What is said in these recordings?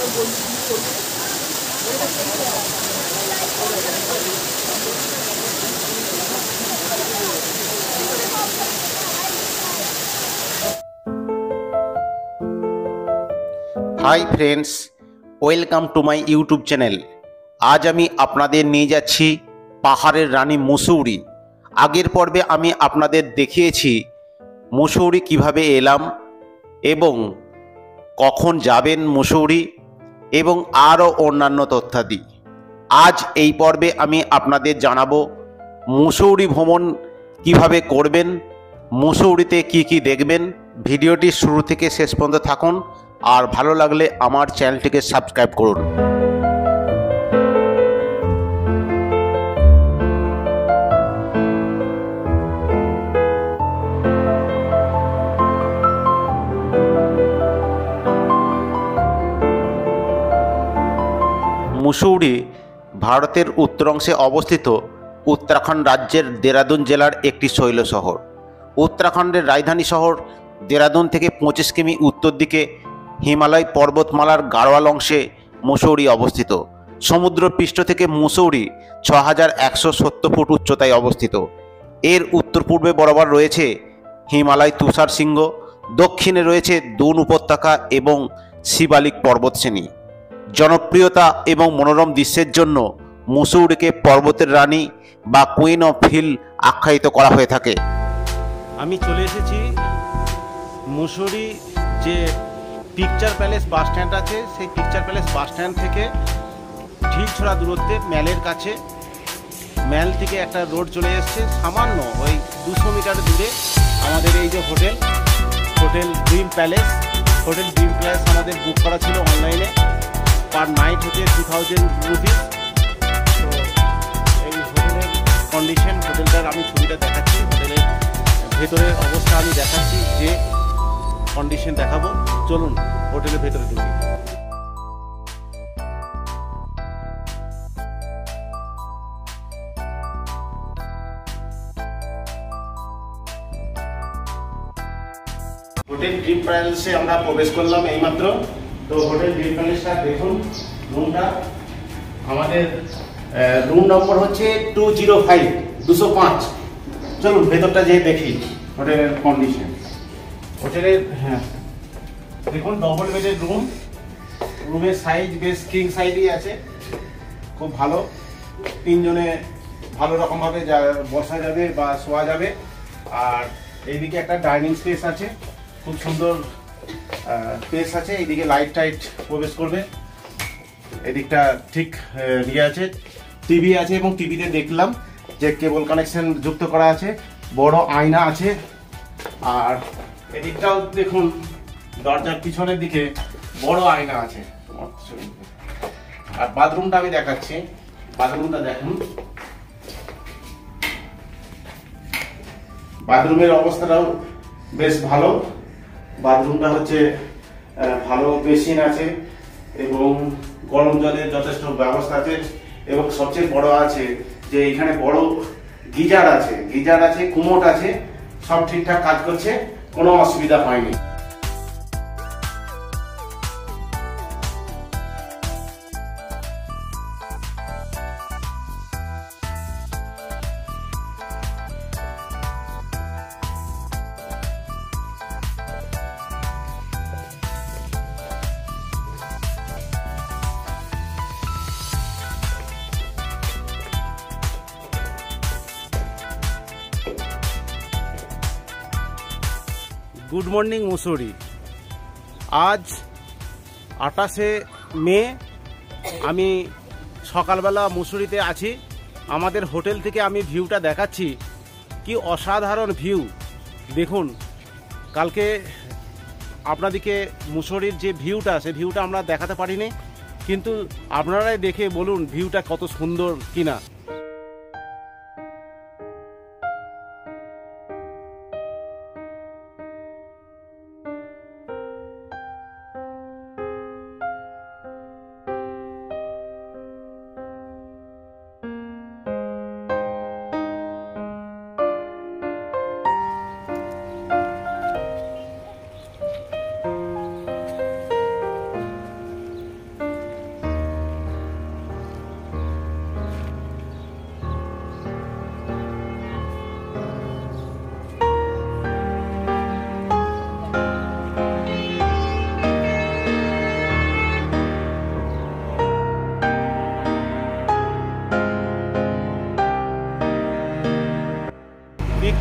Hi friends, welcome to my YouTube channel. আজ আমি আপনাদের নিয়ে যাচ্ছি পাহাড়ের রানী মুসৌরি। আগের পর্বে আমি আপনাদের দেখিয়েছি মুসৌরি কিভাবে এলাম এবং কখন যাবেন মুসৌরি এবং আরও অন্যান্য তথ্যাদি। আজ এই পর্বে আমি আপনাদের জানাবো মুসৌরি ভ্রমণ কিভাবে করবেন, মুসৌরিতে কি কি দেখবেন। ভিডিওটি শুরু থেকে শেষ পর্যন্ত থাকুন, আর ভালো লাগলে আমার চ্যানেলটিকে সাবস্ক্রাইব করুন। মুসৌরি ভারতের উত্তরাংশে অবস্থিত উত্তরাখণ্ড রাজ্যের দেরাদুন জেলার একটি শৈল শহর। উত্তরাখণ্ডের রাজধানী শহর দেরাদুন থেকে 25 কিমি উত্তর দিকে হিমালয় পর্বতমালার গাড়োয়াল অংশে মুসৌরি অবস্থিত। সমুদ্রপৃষ্ঠ থেকে মুসৌরি 6170 ফুট উচ্চতায় অবস্থিত। এর উত্তর পূর্বে বরাবর রয়েছে হিমালয় তুষার শৃঙ্গ, দক্ষিণে রয়েছে দুন উপত্যকা এবং শিবালিক পর্বতশ্রেণী। জনপ্রিয়তা এবং মনোরম দৃশ্যের জন্য মুসৌরিকে পর্বতের রানী বা কুইন অফ হিল আখ্যায়িত করা হয়ে থাকে। আমি চলে এসেছি মুসৌরি যে পিকচার প্যালেস বাস স্ট্যান্ড আছে, সেই পিকচার প্যালেস বাস স্ট্যান্ড থেকে ঢিলছড়া দূরত্বে ম্যালের কাছে। ম্যাল থেকে একটা রোড চলে এসছে, সামান্য ওই 200 মিটার দূরে আমাদের এই যে hotel dream palace. Hotel dream palace আমাদের বুক করা ছিল অনলাইনে, পার নাইট হচ্ছে 2000 রুপিস। তো এই হোটেলের কন্ডিশন, হোটেলটার আমি ছবিটা দেখাচ্ছি, হোটেলের ভেতরের অবস্থা আমি দেখাচ্ছি, যে কন্ডিশন দেখাবো। চলুন হোটেলের ভেতরে ঢুকি। হোটেল ড্রিম প্যালেসে আমরা প্রবেশ করলাম এইমাত্র। তো হোটেল ড্রিম প্যালেসটা দেখুন, রুমটা আমাদের রুম নম্বর হচ্ছে 205। চলুন ভেতরটা যেয়ে দেখি হোটেলের কন্ডিশন। হোটেলের দেখুন ডবল বেডের রুম। রুমের সাইজ বেশ কিং সাইজই আছে, খুব ভালো। 3 জনে ভালো রকমভাবে বসা যাবে বা শোয়া যাবে। আর এইদিকে একটা ডাইনিং স্পেস আছে, খুব সুন্দর স্পেস আছে। এইদিকে লাইট টাইট প্রবেশ করবে। এদিকটা ঠিক ইয়ে আছে, টিভি আছে এবং টিভিতে দেখলাম যে কেবল কানেকশন যুক্ত করা আছে, বড় আয়না আছে। আর এদিকটাও দেখুন, দরজার পিছনের দিকে বড় আয়না আছে। আর বাথরুমটা আমি দেখাচ্ছি, বাথরুমটা দেখুন। বাথরুমের অবস্থাটাও বেশ ভালো। বাথরুমটা হচ্ছে ভালো, বেসিন আছে এবং গরম জলের যথেষ্ট ব্যবস্থা আছে। এবং সবচেয়ে বড় আছে যে এখানে বড় গিজার আছে, কুমোট আছে, সব ঠিকঠাক কাজ করছে, কোনো অসুবিধা হয়নি। Good morning Mussoorie. আজ 28শে মে, আমি সকালবেলা মুসৌরিতে আছি। আমাদের হোটেল থেকে আমি ভিউটা দেখাচ্ছি, কি অসাধারণ ভিউ দেখুন। কালকে আপনাদেরকে মুসৌরির যে ভিউটা, সেই ভিউটা আমরা দেখাতে পারিনি, কিন্তু আপনারাই দেখে বলুন ভিউটা কত সুন্দর কিনা।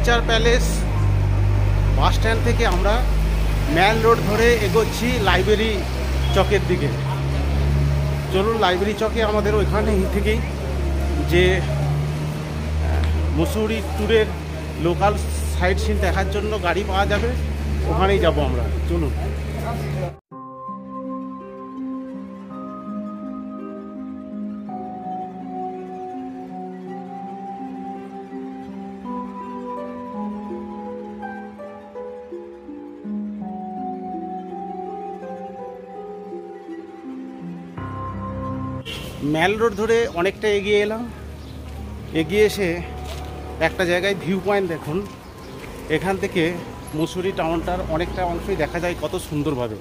পিকচার প্যালেস বাস স্ট্যান্ড থেকে আমরা ম্যাল রোড ধরে এগোচ্ছি লাইব্রেরি চকের দিকে। চলুন, লাইব্রেরি চকে আমাদের ওইখানে থেকেই যে মুসৌরি ট্যুরের লোকাল সাইট সিন দেখার জন্য গাড়ি পাওয়া যাবে, ওখানেই যাব আমরা। চলুন। ম্যাল রোড ধরে অনেকটা এগিয়ে এলাম। এগিয়ে এসে একটা জায়গায় ভিউ পয়েন্ট দেখুন, এখান থেকে মুসৌরি টাউনটার অনেকটা অংশই দেখা যায় কত সুন্দরভাবে।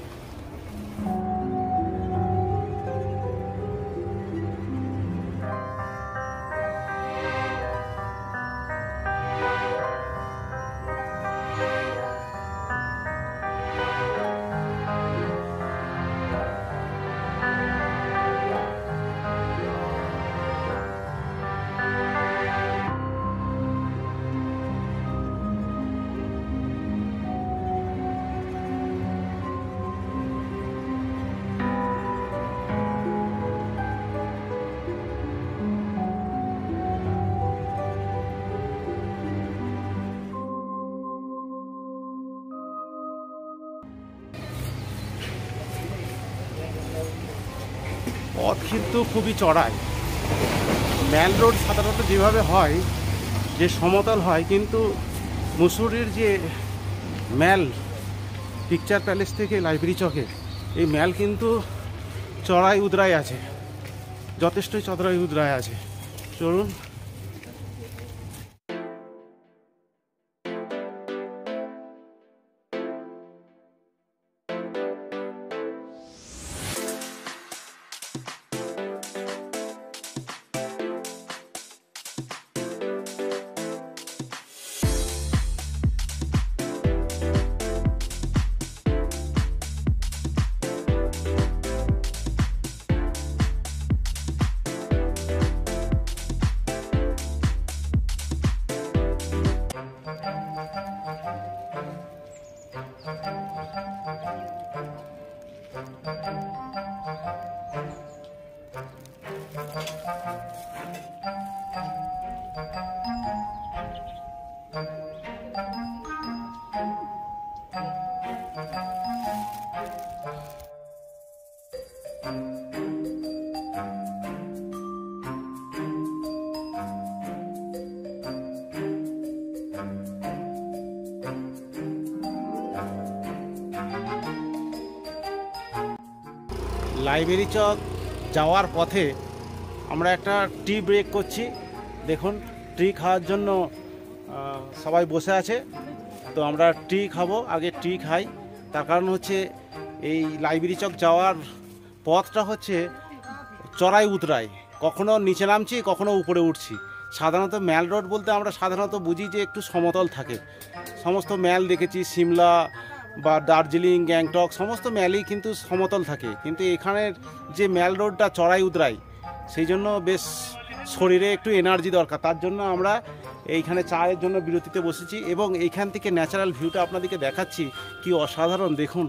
পথ কিন্তু খুবই চড়াই। ম্যাল রোড সাধারণত যেভাবে হয় যে সমতল হয়, কিন্তু মুসৌরির যে ম্যাল পিকচার প্যালেস থেকে লাইব্রেরি চকে, এই ম্যাল কিন্তু চড়াই উদরাই আছে, যথেষ্টই চড়াই উদরাই আছে। চলুন। লাইব্রেরি চক যাওয়ার পথে আমরা একটা টি ব্রেক করছি। দেখুন, টি খাওয়ার জন্য সবাই বসে আছে, তো আমরা টি খাবো। আগে টি খাই, তার কারণ হচ্ছে এই লাইব্রেরি চক যাওয়ার পথটা হচ্ছে চড়াই উতরাই, কখনো নিচে নামছি, কখনো উপরে উঠছি। সাধারণত ম্যাল রোড বলতে আমরা সাধারণত বুঝি যে একটু সমতল থাকে। সমস্ত ম্যাল দেখেছি, সিমলা বা দার্জিলিং, গ্যাংটক, সমস্ত ম্যালই কিন্তু সমতল থাকে, কিন্তু এখানের যে ম্যাল রোডটা চড়াই উতরাই, সেই জন্য বেশ শরীরে একটু এনার্জি দরকার। তার জন্য আমরা এইখানে চায়ের জন্য বিরতিতে বসেছি এবং এইখান থেকে ন্যাচারাল ভিউটা আপনাদেরকে দেখাচ্ছি, কি অসাধারণ দেখুন।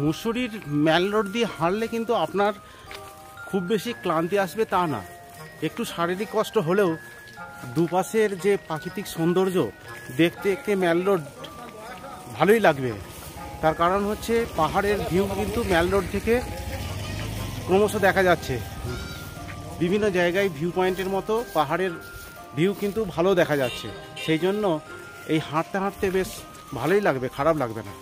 মুসৌরির ম্যাল রোড দিয়ে হাঁটলে কিন্তু আপনার খুব বেশি ক্লান্তি আসবে তা না, একটু শারীরিক কষ্ট হলেও দুপাশের যে প্রাকৃতিক সৌন্দর্য দেখতে দেখতে ম্যাল রোড ভালোই লাগবে। তার কারণ হচ্ছে পাহাড়ের ভিউ কিন্তু ম্যাল রোড থেকে ক্রমশ দেখা যাচ্ছে। বিভিন্ন জায়গায় ভিউ পয়েন্টের মতো পাহাড়ের ভিউ কিন্তু ভালো দেখা যাচ্ছে, সেই জন্য এই হাঁটতে হাঁটতে বেশ ভালোই লাগবে, খারাপ লাগবে না।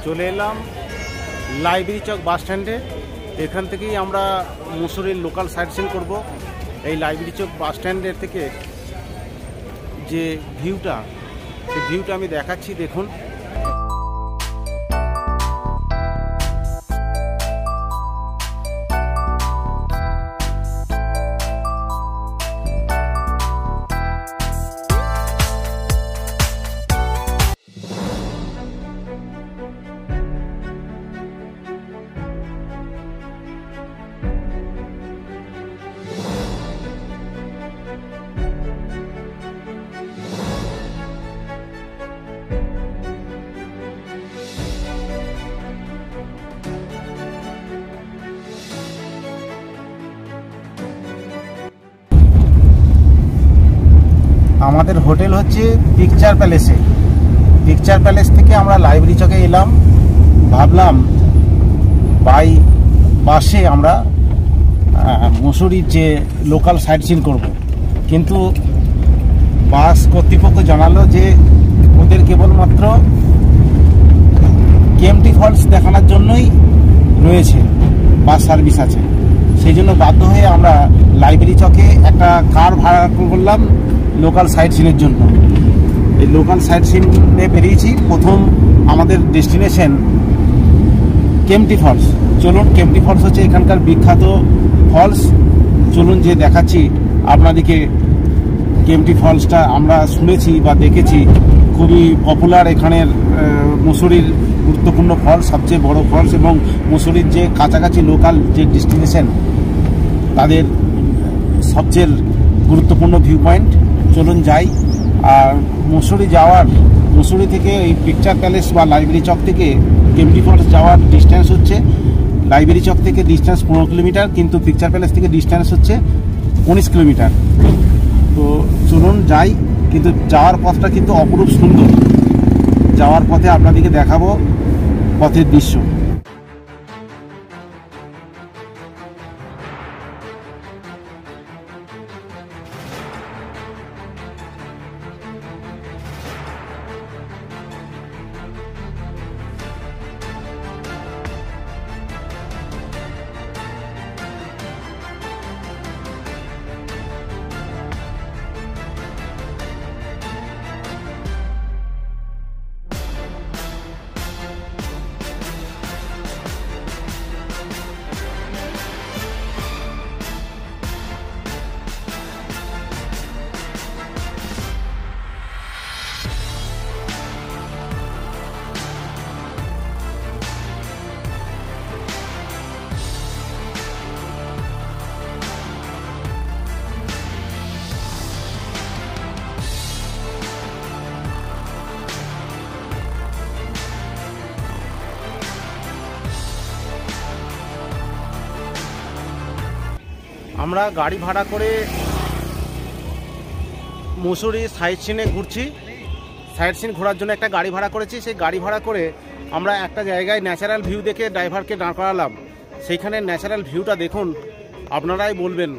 চলে এলাম লাইব্রেরি চক বাস স্ট্যান্ডে। এখান থেকেই আমরা মুসুরির লোকাল সাইট সিন করবো। এই লাইব্রেরি চক বাস স্ট্যান্ডের থেকে যে ভিউটা, সেই ভিউটা আমি দেখাচ্ছি, দেখুন। আমাদের হোটেল হচ্ছে পিকচার প্যালেসে। পিকচার প্যালেস থেকে আমরা লাইব্রেরি চকে এলাম, ভাবলাম বাই বাসে আমরা মুসুরির যে লোকাল সাইট সিন করব, কিন্তু বাস কর্তৃপক্ষ জানালো যে ওদের কেবলমাত্র কেএমটি ফলস দেখানোর জন্যই রয়েছে, বাস সার্ভিস আছে। সেই জন্য বাধ্য হয়ে আমরা লাইব্রেরি চকে একটা কার ভাড়া করলাম লোকাল সাইট সিনের জন্য। এই লোকাল সাইট সিনে বেরিয়েছি। প্রথম আমাদের ডেস্টিনেশন কেএমটি ফলস। চলুন, কেএমটি ফলস হচ্ছে এখানকার বিখ্যাত ফলস। চলুন যে দেখাচ্ছি আপনাদেরকে। কেএমটি ফলসটা আমরা শুনেছি বা দেখেছি, খুবই পপুলার এখানের মুসুরির গুরুত্বপূর্ণ ফলস, সবচেয়ে বড় ফলস, এবং মুসুরির যে কাছাকাছি লোকাল যে ডেস্টিনেশন তাদের সবচেয়ে গুরুত্বপূর্ণ ভিউ পয়েন্ট। চলুন যাই। আর মুসুরি থেকে এই পিকচার প্যালেস বা লাইব্রেরি চক থেকে কেএমটি ফলস যাওয়ার ডিস্টেন্স হচ্ছে, লাইব্রেরি চক থেকে ডিস্টেন্স 15 কিলোমিটার, কিন্তু পিকচার প্যালেস থেকে ডিস্টেন্স হচ্ছে 19 কিলোমিটার। তো চলুন যাই। কিন্তু যাওয়ার পথটা কিন্তু অপরূপ সুন্দর। যাওয়ার পথে আপনাদেরকে দেখাবো পথের দৃশ্য। আমরা গাড়ি ভাড়া করে মুসুরি সাইট সিনে ঘুরছি। সাইট সিন ঘোরার জন্য একটা গাড়ি ভাড়া করেছি। সেই গাড়ি ভাড়া করে আমরা একটা জায়গায় ন্যাচারাল ভিউ দেখে ড্রাইভারকে দাঁড় করালাম। সেইখানে ন্যাচারাল ভিউটা দেখুন, আপনারাই বলবেন।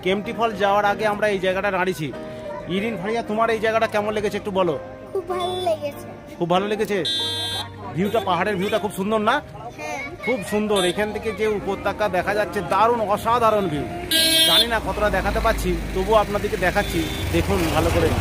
কেমটি ফল যাওয়ার আগে আমরা এই জায়গাটা দাঁড়িয়েছি। ইরিন ভাইয়া, তোমার এই জায়গাটা কেমন লেগেছে একটু বলো। খুব ভালো লেগেছে। খুব ভালো লেগেছে। ভিউটা, পাহাড়ের ভিউটা খুব সুন্দর না? হ্যাঁ, খুব সুন্দর। এখান থেকে যে উপত্যকা দেখা যাচ্ছে, দারুণ অসাধারণ ভিউ। জানি না কতটা দেখাতে পাচ্ছি, তবুও আপনাদেরকে দেখাচ্ছি, দেখুন ভালো করে।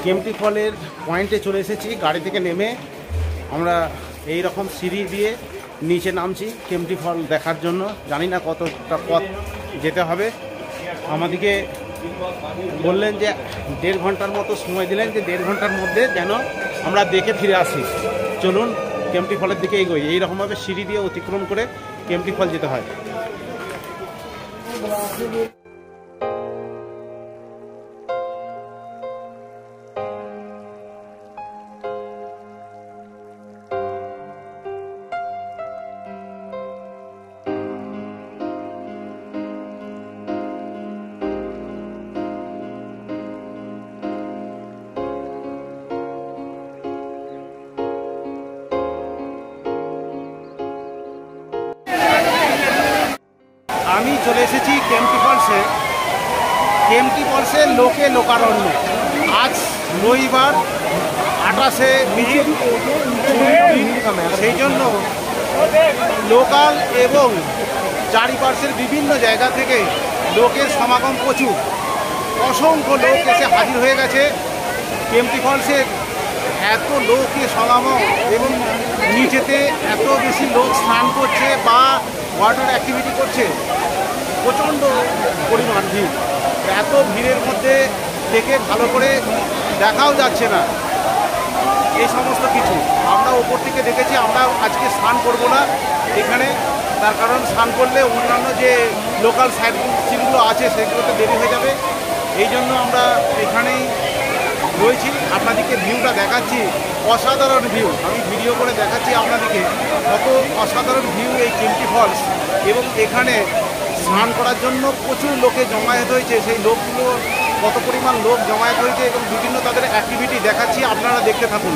কেমটি ফলের পয়েন্টে চলে এসেছি। গাড়ি থেকে নেমে আমরা এই রকম সিঁড়ি দিয়ে নিচে নামছি কেমটি ফল দেখার জন্য। জানি না কতটা পথ যেতে হবে। আমাদেরকে বললেন যে 1.5 ঘন্টার মতো সময় দিলেন, যে 1.5 ঘন্টার মধ্যে যেন আমরা দেখে ফিরে আসি। চলুন কেমটি ফলের দিকে এগোই। এইরকমভাবে সিঁড়ি দিয়ে অতিক্রম করে কেমটি ফল যেতে হয়। আমি চলে এসেছি কেমটি ফলসে। কেমটি ফলসে লোকে লোকারণ্য। আজ রবিবার 28শে মে, সেই জন্য লোকাল এবং চারিপাশের বিভিন্ন জায়গা থেকে লোকের সমাগম প্রচুর। অসংখ্য লোক এসে হাজির হয়ে গেছে কেমটি ফলসের। এত লোকের সমাগম এবং নিচেতে এত বেশি লোক স্নান করছে বা ওয়াটার অ্যাক্টিভিটি করছে, প্রচণ্ড পরিমাণ ভিড়। এত ভিড়ের মধ্যে থেকে ভালো করে দেখাও যাচ্ছে না এই সমস্ত কিছু। আমরা ওপর থেকে দেখেছি। আমরা আজকে স্নান করব না এখানে, তার কারণ স্নান করলে অন্যান্য যে লোকাল সাইট সিনগুলো আছে সেগুলোতে দেরি হয়ে যাবে। এই জন্য আমরা এখানেই রয়েছি। আপনাদেরকে ভিউটা দেখাচ্ছি, অসাধারণ ভিউ। আমি ভিডিও করে দেখাচ্ছি আপনাদেরকে কত অসাধারণ ভিউ এই কেমটি ফলস। এবং এখানে স্নান করার জন্য প্রচুর লোকে জমায়েত হয়েছে। সেই লোকগুলো কত পরিমাণ লোক জমায়েত হয়েছে এবং বিভিন্ন তাদের অ্যাক্টিভিটি দেখাচ্ছি, আপনারা দেখতে থাকুন।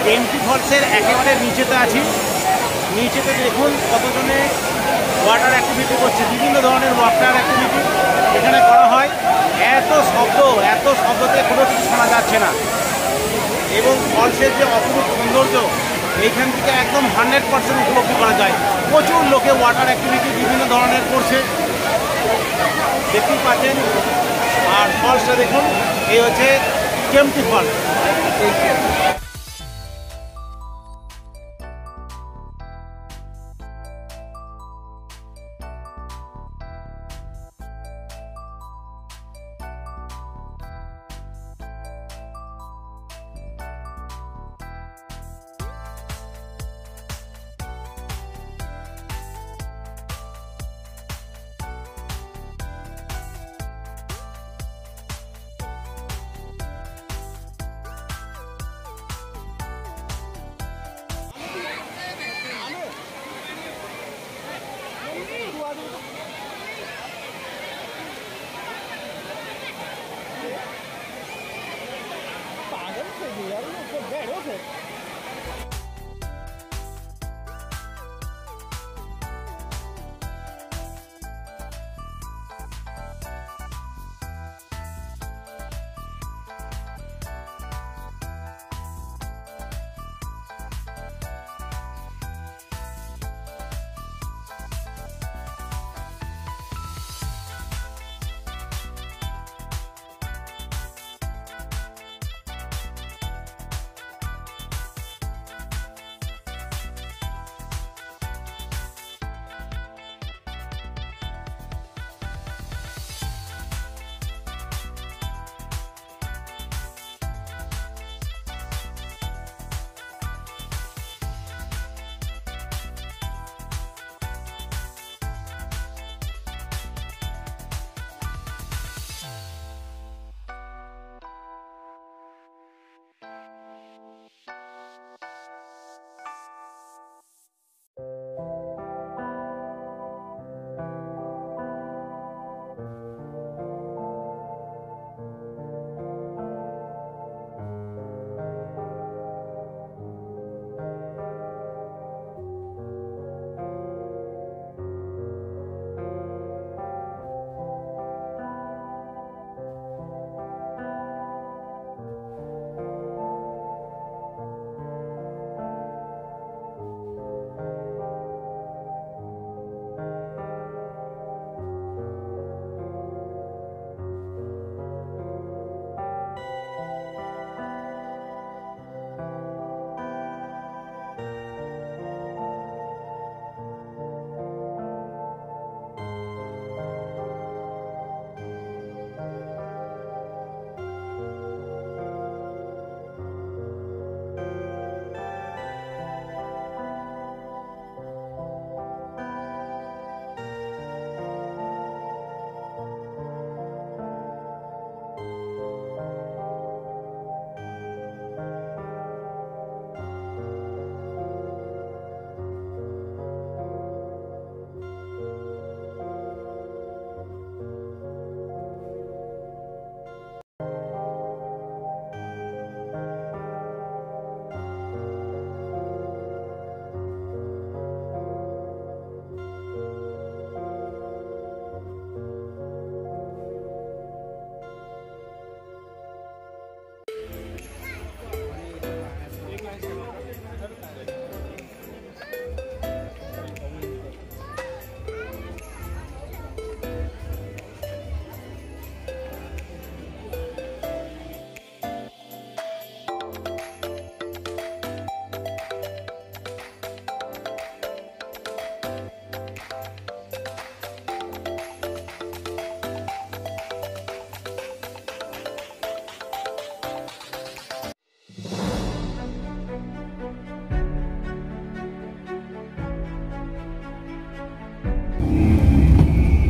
কেএমটি ফলসের একেবারে নিচেতে আছি। নিচেতে দেখুন কতজনে ওয়াটার অ্যাক্টিভিটি করছে, বিভিন্ন ধরনের ওয়াটার অ্যাক্টিভিটি এখানে করা হয়। এত শব্দতে কোনো কিছু শোনা যাচ্ছে না, এবং ফলসের যে অপরূপ সৌন্দর্য এইখান থেকে একদম 100% উপলব্ধি করা যায়। প্রচুর লোকে ওয়াটার অ্যাক্টিভিটি বিভিন্ন ধরনের করছে, দেখতেই পাচ্ছেন। আর ফলসটা দেখুন, এই হচ্ছে কেএমটি ফলস।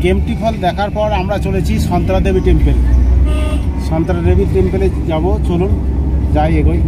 কেএমটি ফল দেখার পর আমরা চলেছি সন্তরা দেবী টেম্পল। সন্তরা দেবী টেম্পলে যাব, চলুন যাই, এগোই।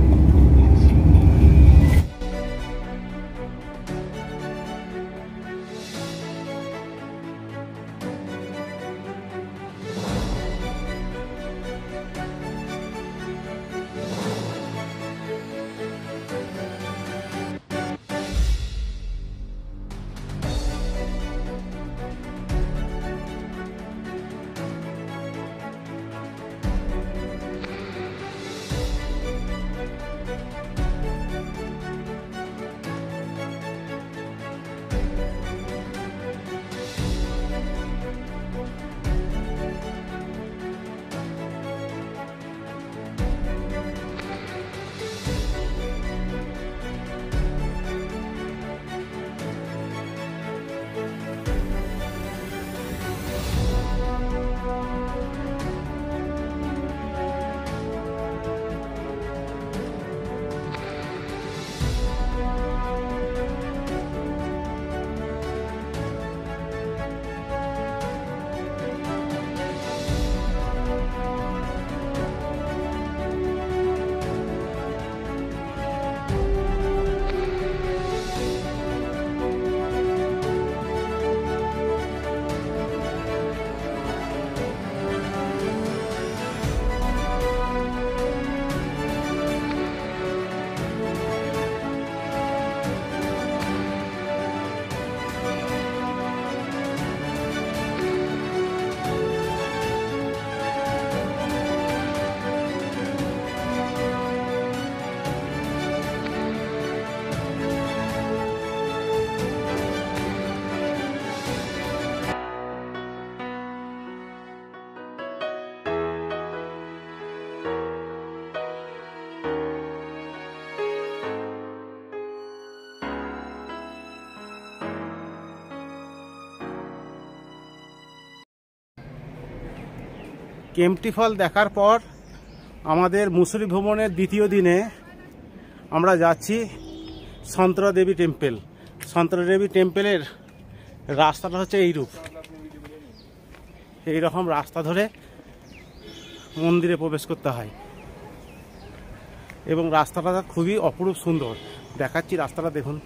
কেম্পটি ফল দেখার পর আমাদের মুসুরি ভ্রমণের দ্বিতীয় দিনে আমরা যাচ্ছি সন্তরা দেবী টেম্পেল। সন্তরা দেবী টেম্পেলের রাস্তাটা হচ্ছে এইরূপ, এইরকম রাস্তা ধরে মন্দিরে প্রবেশ করতে হয় এবং রাস্তাটা খুবই অপরূপ সুন্দর। দেখাচ্ছি রাস্তাটা দেখুন।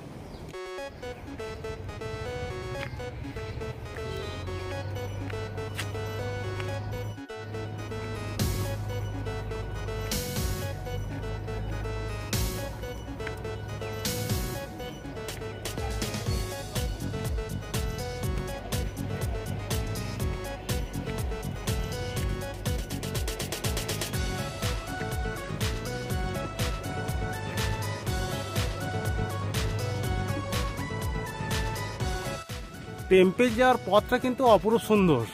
টেম্পেল যাওয়ার পথটা কিন্তু অপরূপ সুন্দর,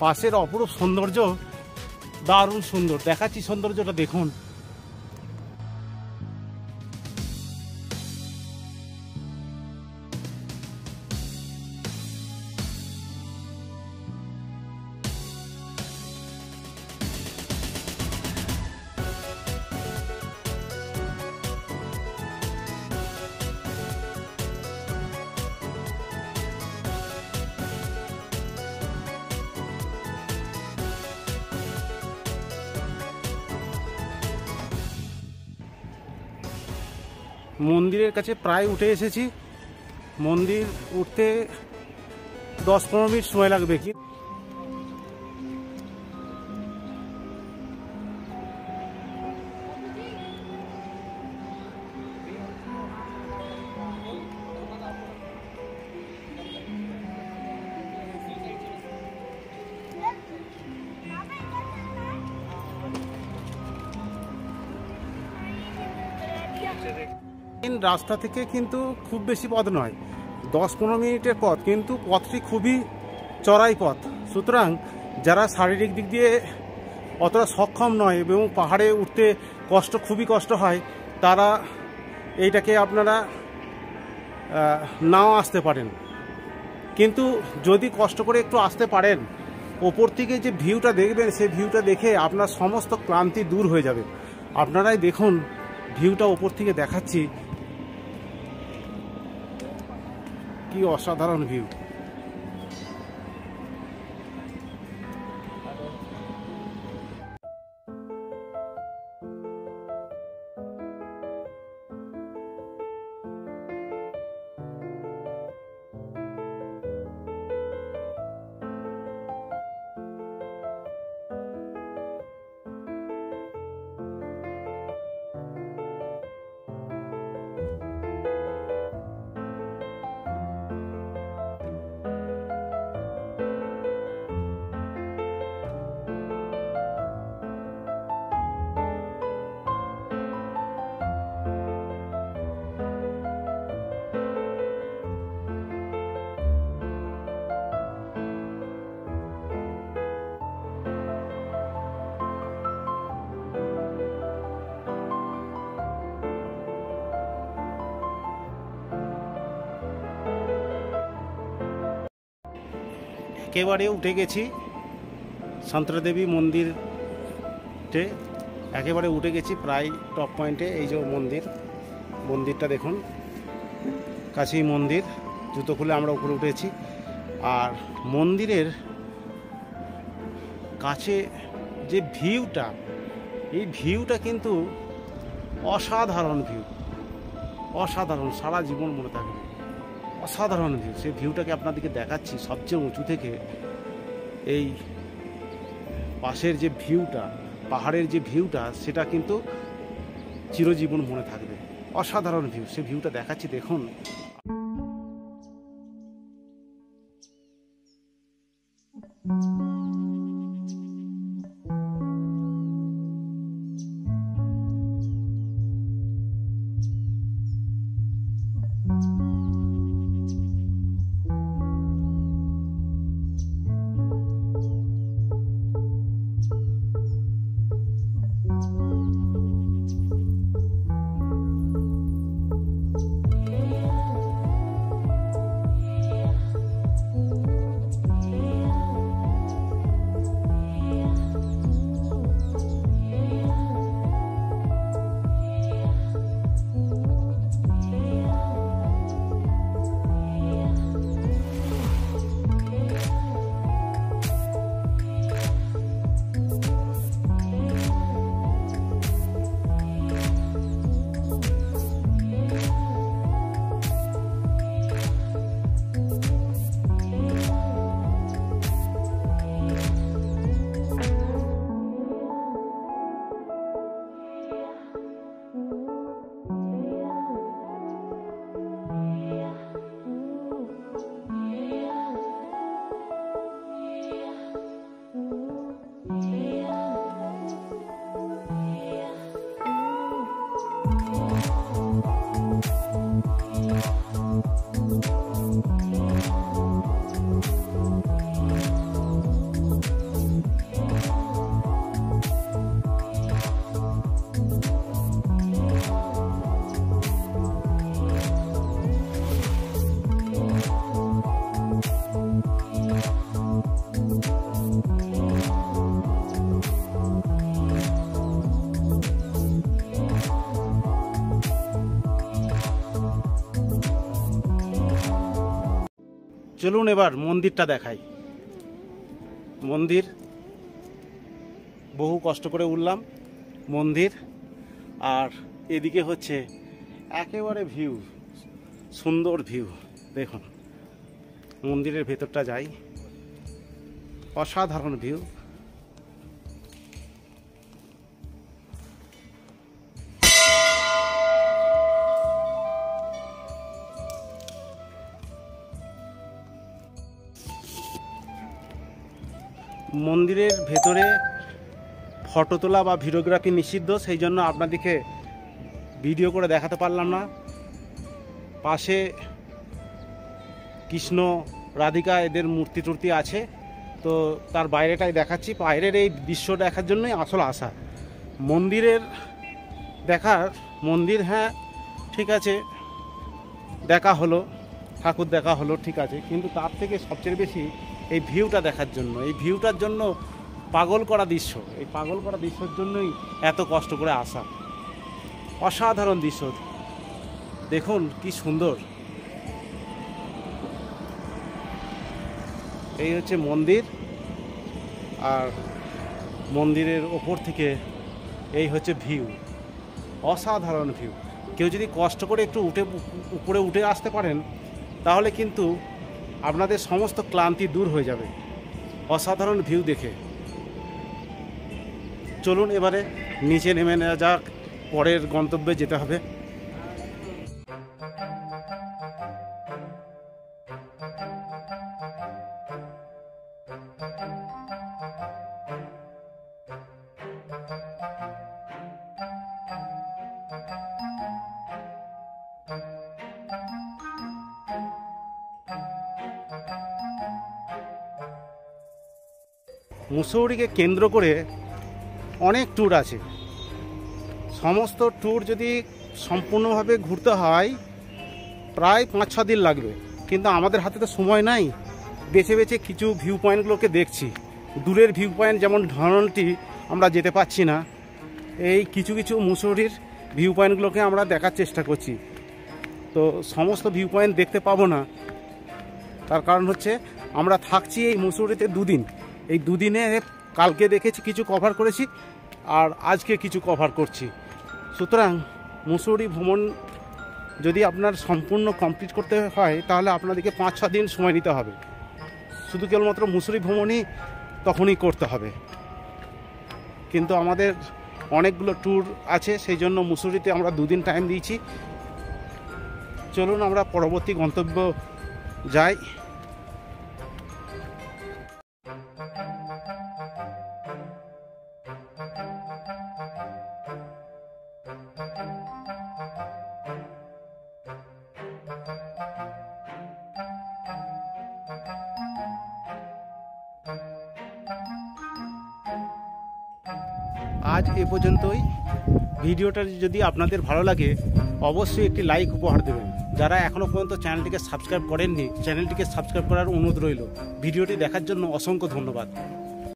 পাশের অপরূপ সৌন্দর্য দারুণ সুন্দর। দেখাচ্ছি সৌন্দর্যটা দেখুন। মন্দিরের কাছে প্রায় উঠে এসেছি। মন্দির উঠতে 10-15 মিনিট সময় লাগবে। কি রাস্তা থেকে কিন্তু খুব বেশি পথ নয়, 10-15 মিনিটের পথ, কিন্তু পথটি খুবই চড়াই পথ। সুতরাং যারা শারীরিক দিক দিয়ে অতটা সক্ষম নয় এবং পাহাড়ে উঠতে খুবই কষ্ট হয়, তারা এইটাকে আপনারা নাও আসতে পারেন। কিন্তু যদি কষ্ট করে একটু আসতে পারেন, ওপর থেকে যে ভিউটা দেখবেন, সেই ভিউটা দেখে আপনার সমস্ত ক্লান্তি দূর হয়ে যাবে। আপনারাই দেখুন ভিউটা ওপর থেকে দেখাচ্ছি, কি অসাধারণ ভিউ। একেবারে উঠে গেছি সন্তরা দেবী মন্দিরে, একেবারে উঠে গেছি প্রায় টপ পয়েন্টে। এই যে মন্দিরটা দেখুন, কাছেই মন্দির। জুতো খুলে আমরা উপরে উঠেছি। আর মন্দিরের কাছে যে ভিউটা, এই ভিউটা কিন্তু অসাধারণ ভিউ, অসাধারণ, সারা জীবন মনে থাকবে। অসাধারণ ভিউ, সেই ভিউটাকে আপনাদেরকে দেখাচ্ছি সবচেয়ে উঁচু থেকে। এই পাশের যে ভিউটা, পাহাড়ের যে ভিউটা, সেটা কিন্তু চিরজীবন মনে থাকবে। অসাধারণ ভিউ, সেই ভিউটা দেখাচ্ছি দেখুন। চলুন এবার মন্দিরটা দেখাই। মন্দির বহু কষ্ট করে উঠলাম মন্দির, আর এদিকে হচ্ছে একেবারে ভিউ, সুন্দর ভিউ। দেখুন মন্দিরের ভেতরটা যাই, অসাধারণ ভিউ। মন্দিরের ভেতরে ফটো তোলা বা ভিডিওগ্রাফি নিষিদ্ধ, সেই জন্য আপনাদেরকে ভিডিও করে দেখাতে পারলাম না। পাশে কৃষ্ণ রাধিকা এদের মূর্তি টূর্তি আছে, তো তার বাইরেটাই দেখাচ্ছি। বাইরের এই দৃশ্য দেখার জন্যই আসল আসা। মন্দিরের মন্দির, হ্যাঁ ঠিক আছে, দেখা হলো, ঠাকুর দেখা হলো, ঠিক আছে, কিন্তু তার থেকে সবচেয়ে বেশি এই ভিউটা দেখার জন্য, এই ভিউটার জন্য পাগল করা দৃশ্য, এই পাগল করা দৃশ্যের জন্যই এত কষ্ট করে আসা। অসাধারণ দৃশ্য, দেখুন কি সুন্দর। এই হচ্ছে মন্দির, আর মন্দিরের ওপর থেকে এই হচ্ছে ভিউ, অসাধারণ ভিউ। কেউ যদি কষ্ট করে একটু উপরে উঠে আসতে পারেন, তাহলে কিন্তু আপনাদের সমস্ত ক্লান্তি দূর হয়ে যাবে অসাধারণ ভিউ দেখে। চলুন এবারে নিচে নেমে নেওয়া যাক, পরের গন্তব্যে যেতে হবে। মুসৌরিকে কেন্দ্র করে অনেক ট্যুর আছে। সমস্ত ট্যুর যদি সম্পূর্ণভাবে ঘুরতে হয় প্রায় 5-6 দিন লাগবে, কিন্তু আমাদের হাতে তো সময় নাই। বেছে বেছে কিছু ভিউ পয়েন্টগুলোকে দেখছি। দূরের ভিউ পয়েন্ট যেমন ঢালটি আমরা যেতে পারছি না, এই কিছু কিছু মুসৌরির ভিউ পয়েন্টগুলোকে আমরা দেখার চেষ্টা করছি। তো সমস্ত ভিউ পয়েন্ট দেখতে পাবো না, তার কারণ হচ্ছে আমরা থাকছি এই মুসৌরিতে 2 দিন। এই 2 দিনে কালকে দেখেছি কিছু কভার করেছি, আর আজকে কিছু কভার করছি। সুতরাং মুসৌরি ভ্রমণ যদি আপনার সম্পূর্ণ কমপ্লিট করতে হয়, তাহলে আপনাদেরকে 5-6 দিন সময় নিতে হবে। শুধু কেবলমাত্র মুসৌরি ভ্রমণই তখনই করতে হবে, কিন্তু আমাদের অনেকগুলো ট্যুর আছে, সেই জন্য মুসৌরিতে আমরা 2 দিন টাইম দিয়েছি। চলুন আমরা পরবর্তী গন্তব্য যাই। আজ এ পর্যন্তই। ভিডিওটা যদি আপনাদের ভালো লাগে, অবশ্যই একটি লাইক উপহার দেবেন। যারা এখনও পর্যন্ত চ্যানেলটিকে সাবস্ক্রাইব করেননি, চ্যানেলটিকে সাবস্ক্রাইব করার অনুরোধ রইল। ভিডিওটি দেখার জন্য অসংখ্য ধন্যবাদ।